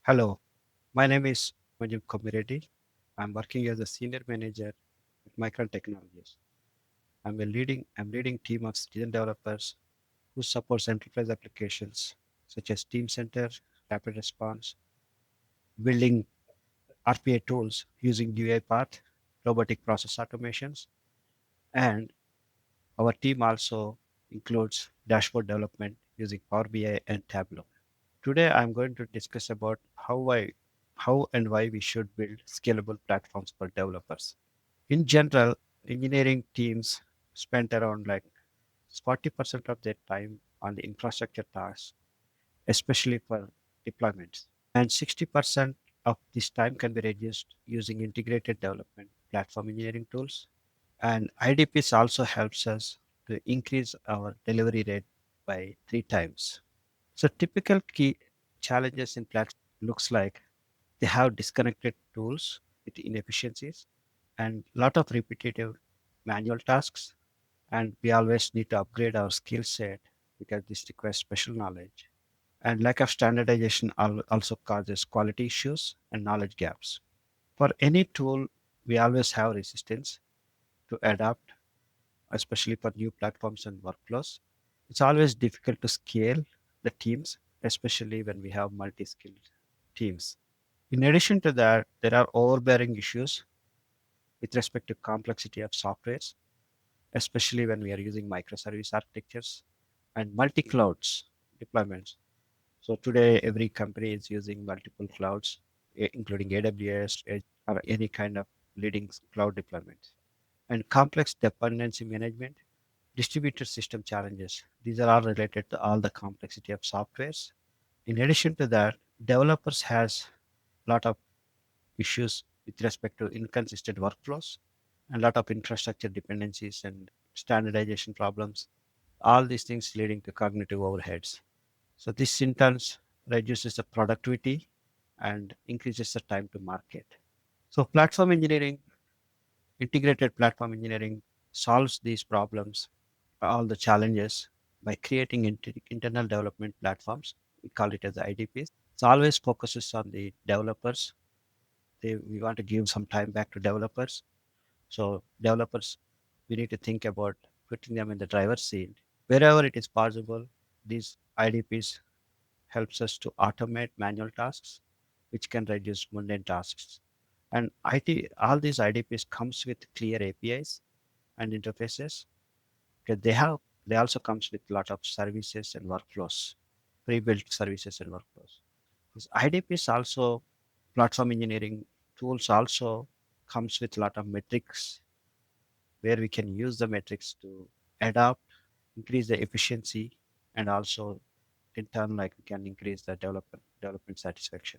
Hello, my name is Kommireddy. I'm working as a senior manager at Micron Technologies. I'm leading team of citizen developers who supports enterprise applications such as Team Center, Rapid Response, building RPA tools using UiPath, robotic process automations, and our team also includes dashboard development using Power BI and Tableau. Today, I'm going to discuss about how and why we should build scalable platforms for developers. In general, engineering teams spend around like 40% of their time on the infrastructure tasks, especially for deployments. And 60% of this time can be reduced using integrated development platform engineering tools. And IDPs also helps us to increase our delivery rate by 3 times. So typical key challenges in platform looks like they have disconnected tools with inefficiencies and lot of repetitive manual tasks. And we always need to upgrade our skill set because this requires special knowledge. And lack of standardization also causes quality issues and knowledge gaps. For any tool, we always have resistance to adapt, especially for new platforms and workflows. It's always difficult to scale the teams, especially when we have multi skilled teams. In addition to that, there are overbearing issues with respect to complexity of softwares, especially when we are using microservice architectures and multi-clouds deployments. So today, every company is using multiple clouds, including AWS, Edge, or any kind of leading cloud deployments. And complex dependency management, distributed system challenges. These are all related to all the complexity of softwares. In addition to that, developers has a lot of issues with respect to inconsistent workflows and a lot of infrastructure dependencies and standardization problems. All these things leading to cognitive overheads. So this in turn reduces the productivity and increases the time to market. So platform engineering, integrated platform engineering solves these problems, all the challenges by creating internal development platforms. We call it as IDPs. It always focuses on the developers. We want to give some time back to developers. So developers, we need to think about putting them in the driver's seat. Wherever it is possible, these IDPs helps us to automate manual tasks, which can reduce mundane tasks. And all these IDPs comes with clear APIs and interfaces. Okay, they also comes with a lot of services and workflows, pre-built services and workflows. This IDPs also platform engineering tools also comes with a lot of metrics where we can use the metrics to adapt, increase the efficiency, and also in turn like we can increase the development satisfaction.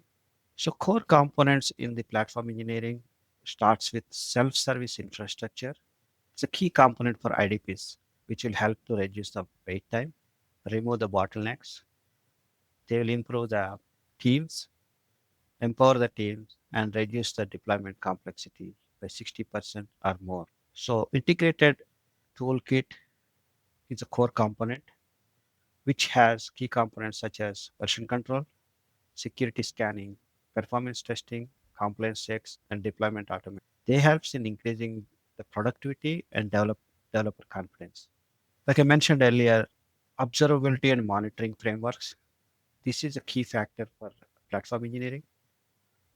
So core components in the platform engineering starts with self-service infrastructure. It's a key component for IDPs, which will help to reduce the wait time, remove the bottlenecks. They will improve the teams, empower the teams, and reduce the deployment complexity by 60% or more. So integrated toolkit is a core component which has key components such as version control, security scanning, performance testing, compliance checks, and deployment automation. They helps in increasing the productivity and developer confidence. Like I mentioned earlier, observability and monitoring frameworks. This is a key factor for platform engineering,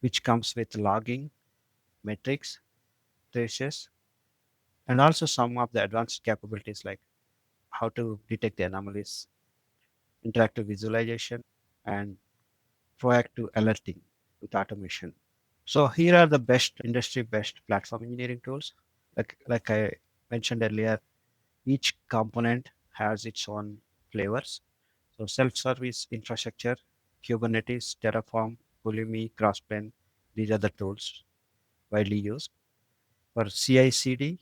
which comes with logging, metrics, traces, and also some of the advanced capabilities like how to detect the anomalies, interactive visualization, and proactive alerting with automation. So here are the best industry best platform engineering tools. Like I mentioned earlier, each component has its own flavors. So self-service infrastructure, Kubernetes, Terraform, Pulumi, Crossplane, these are the tools widely used. For CI/CD,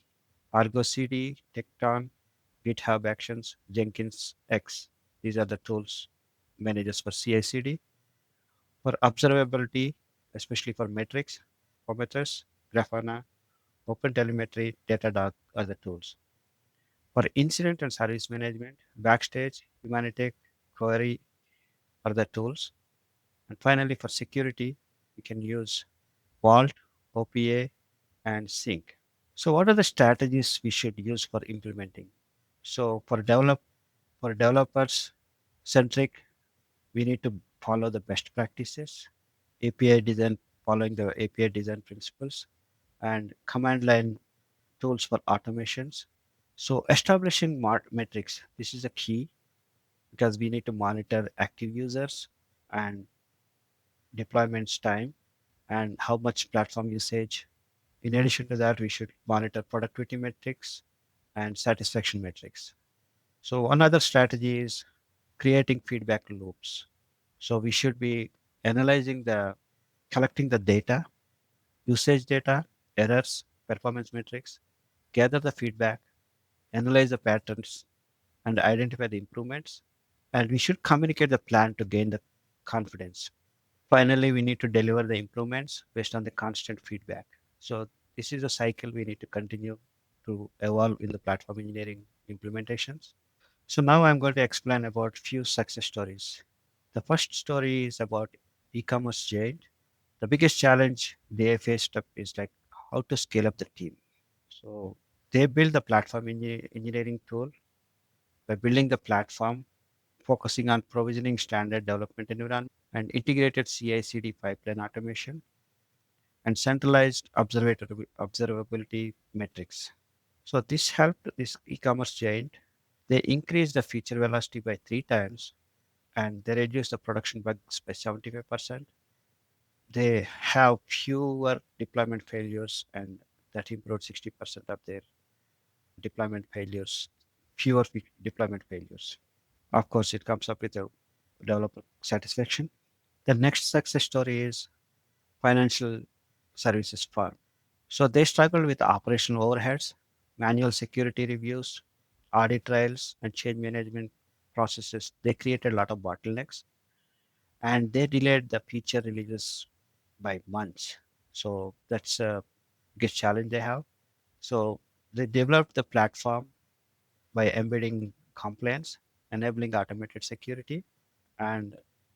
Argo CD, Tekton, GitHub Actions, Jenkins X. These are the tools managers for CI/CD. For observability, especially for metrics, Prometheus, Grafana, OpenTelemetry, Datadog are the tools. For incident and service management, Backstage, Humanitech, Query are the tools. And finally, for security, we can use Vault, OPA, and Sync. So, what are the strategies we should use for implementing? So, for developers centric, we need to follow the best practices, API design, following the API design principles, and command line tools for automations. So, establishing metrics, this is a key because we need to monitor active users and deployments time and how much platform usage. In addition to that, we should monitor productivity metrics and satisfaction metrics. So another strategy is creating feedback loops. So we should be analyzing collecting the data, usage data, errors, performance metrics, gather the feedback, analyze the patterns, and identify the improvements. And we should communicate the plan to gain the confidence. Finally, we need to deliver the improvements based on the constant feedback. So this is a cycle we need to continue to evolve in the platform engineering implementations. So now I'm going to explain about few success stories. The first story is about e-commerce giant. The biggest challenge they faced up is like how to scale up the team. So they build the platform engineering tool by building the platform, focusing on provisioning standard development environment and integrated CI/CD pipeline automation and centralized observability metrics. So this helped this e-commerce giant. They increased the feature velocity by 3 times and they reduced the production bugs by 75%. They have fewer deployment failures and that improved 60% of their deployment failures, deployment failures. Of course, it comes up with a developer satisfaction. The next success story is financial services firm. So they struggled with operational overheads, manual security reviews, audit trials, and change management processes. They created a lot of bottlenecks and they delayed the feature releases by months. So that's a biggest challenge they have. So they developed the platform by embedding compliance, enabling automated security, and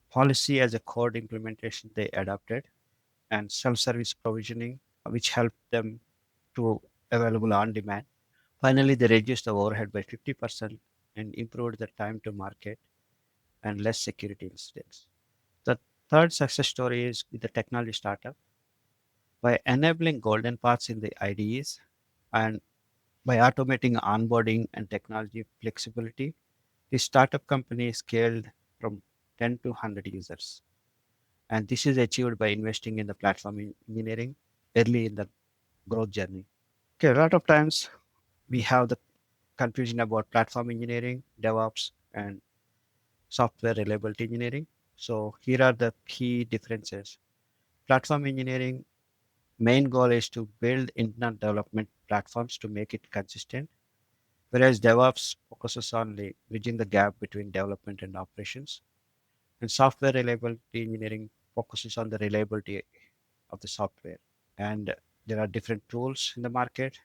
policy as a code implementation they adopted, and self-service provisioning, which helped them to available on demand. Finally, they reduced the overhead by 50% and improved the time to market and less security incidents. The third success story is with the technology startup. By enabling golden paths in the IDEs and by automating onboarding and technology flexibility, the startup company scaled from 10 to 100 users. And this is achieved by investing in the platform engineering early in the growth journey. Okay, a lot of times we have the confusion about platform engineering, DevOps, and software reliability engineering. So here are the key differences. Platform engineering main goal is to build internet development platforms to make it consistent, whereas DevOps focuses on bridging the gap between development and operations. And software reliability engineering focuses on the reliability of the software. And there are different tools in the market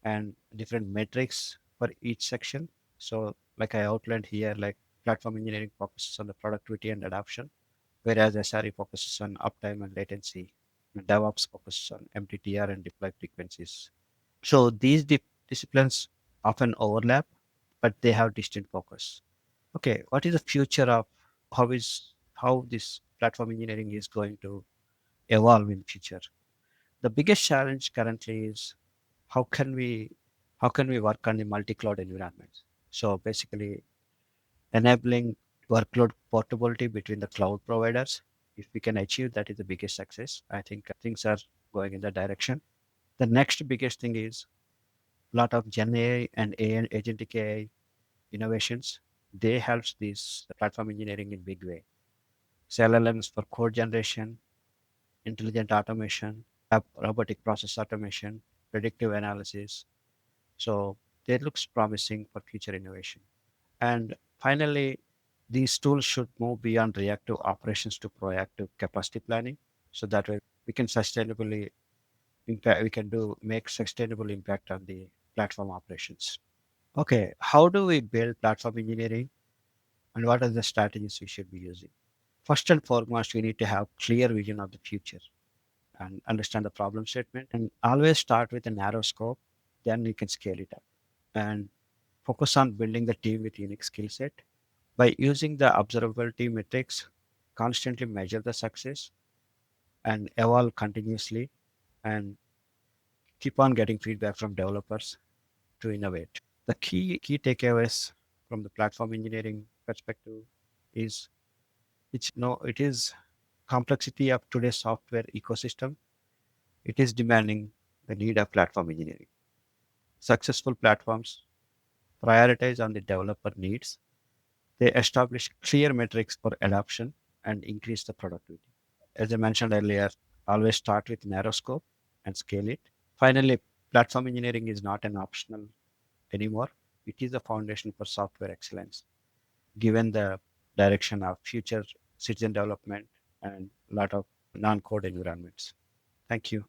and different metrics for each section. So, like I outlined here, like platform engineering focuses on the productivity and adoption, whereas SRE focuses on uptime and latency. And DevOps focuses on MTTR and deploy frequencies. So these disciplines often overlap, but they have distinct focus. Okay, what is the future of how this platform engineering is going to evolve in future? The biggest challenge currently is how can we how can we work on the multi-cloud environments? So basically enabling workload portability between the cloud providers. If we can achieve that is the biggest success. I think things are going in that direction. The next biggest thing is a lot of Gen AI and agentic AI innovations. They helps this platform engineering in big way. So LLMs for code generation, intelligent automation, robotic process automation, predictive analysis. So it looks promising for future innovation. And finally, these tools should move beyond reactive operations to proactive capacity planning. So that way we can sustainably impact, we can do make sustainable impact on the platform operations. Okay, how do we build platform engineering and what are the strategies we should be using? First and foremost, we need to have clear vision of the future and understand the problem statement and always start with a narrow scope. Then you can scale it up and focus on building the team with unique skill set. By using the observability metrics, constantly measure the success and evolve continuously and keep on getting feedback from developers to innovate. The key takeaways from the platform engineering perspective is it is complexity of today's software ecosystem. It is demanding the need of platform engineering. Successful platforms prioritize on the developer needs. They establish clear metrics for adoption and increase the productivity. As I mentioned earlier, always start with narrow scope and scale it. Finally, platform engineering is not an optional anymore. It is the foundation for software excellence, given the direction of future citizen development and a lot of non-code environments. Thank you.